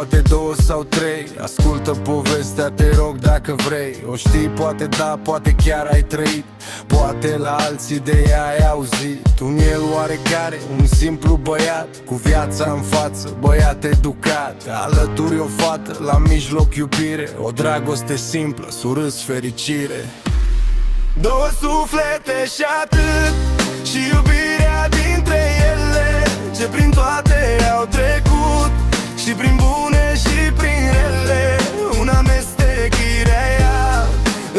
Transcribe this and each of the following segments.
poate două sau trei. Ascultă povestea, te rog, dacă vrei. O știi, poate da, poate chiar ai trăit. Poate la alții de ea ai auzit. Un el oarecare, un simplu băiat cu viața în față, băiat educat. Alături o fată, la mijloc iubire. O dragoste simplă, surâs fericire. Două suflete și atât, și iubirea dintre ele, ce prin toate au trecut, și prin bune și prin rele. Un amestec ireal,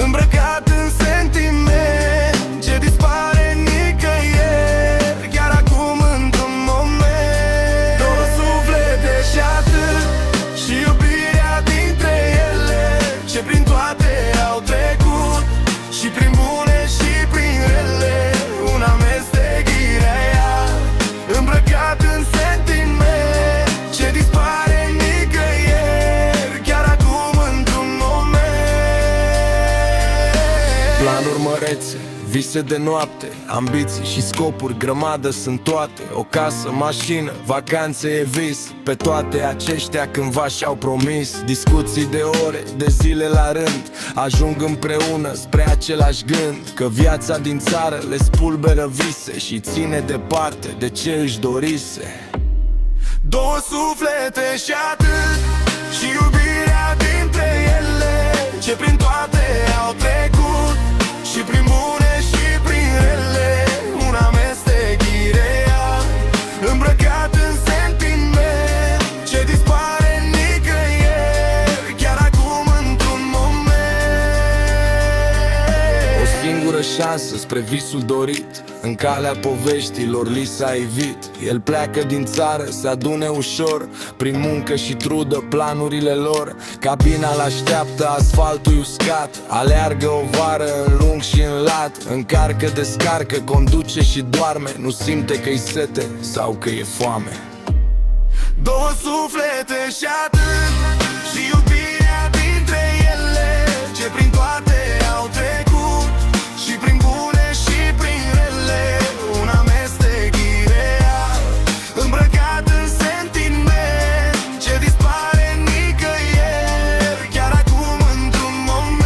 îmbrăcat în sentiment, ce dispare nicăieri, chiar acum într-un moment. Două suflete și atât, și iubirea dintre ele, ce prin toate au trecut, și prin bune și prin rele. Un amestec ireal, îmbrăcat în sentiment, ce dispare nicăieri, chiar acum într-un moment. Planuri mărețe, vise de noapte, ambiții și scopuri, grămadă sunt toate. O casă, mașină, vacanțe e vis. Pe toate aceștia cândva și-au promis. Discuții de ore, de zile la rând, ajung împreună spre același gând, că viața din țară le spulberă vise și ține departe de ce își dorise. Două suflete și atât, și iubirea dintre ele, ce prin toate au trecut, și prin bune și prin rele. Un amestec ireal, îmbrăcat în sentiment, ce dispare nicăieri, chiar acum într-un moment. O singură șansă spre visul dorit, în calea poveștilor li s-a evit. El pleacă din țară, se adune ușor, prin muncă și trudă planurile lor. Cabina l-așteaptă, asfaltul uscat, aleargă o vară în lung și în lat. Încarcă, descarcă, conduce și doarme, nu simte că-i sete sau că e foame. Două suflete și atât, și iubirea dintre ele, ce prin toate au trecut, și prin bune și prin rele. Un amestec ireal, îmbrăcat în sentiment, ce dispare nicăieri, chiar acum într-un moment.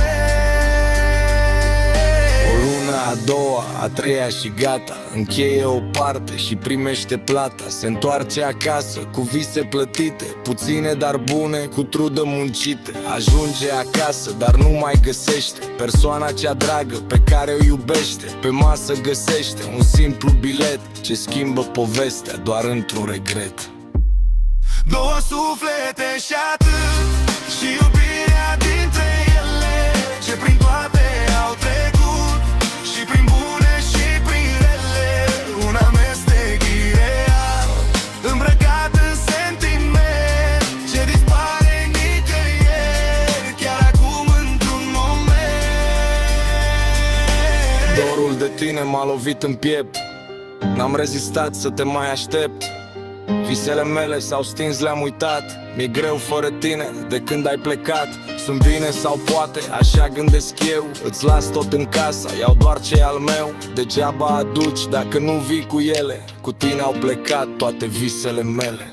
O lună, a doua, a treia și gata, încheie o parte și primește plata. Se întoarce acasă cu vise plătite, puține dar bune, cu trudă muncite. Ajunge acasă, dar nu mai găsește persoana cea dragă pe care o iubește. Pe masă găsește un simplu bilet, ce schimbă povestea doar într-un regret. Două suflete și atât, și iubirea dintre ele, ce prin toate au trecut, și prin bune și prin rele. Un amestec ireal, îmbrăcat în sentiment, ce dispare nicăieri, chiar acum într-un moment. Dorul de tine m-a lovit în piept, n-am rezistat să te mai aștept. Visele mele s-au stins, le-am uitat. Mi-e greu fără tine de când ai plecat. Sunt bine sau poate, așa gândesc eu. Îți las tot în casa, iau doar ce-i al meu. Degeaba aduci dacă nu vii cu ele. Cu tine au plecat toate visele mele.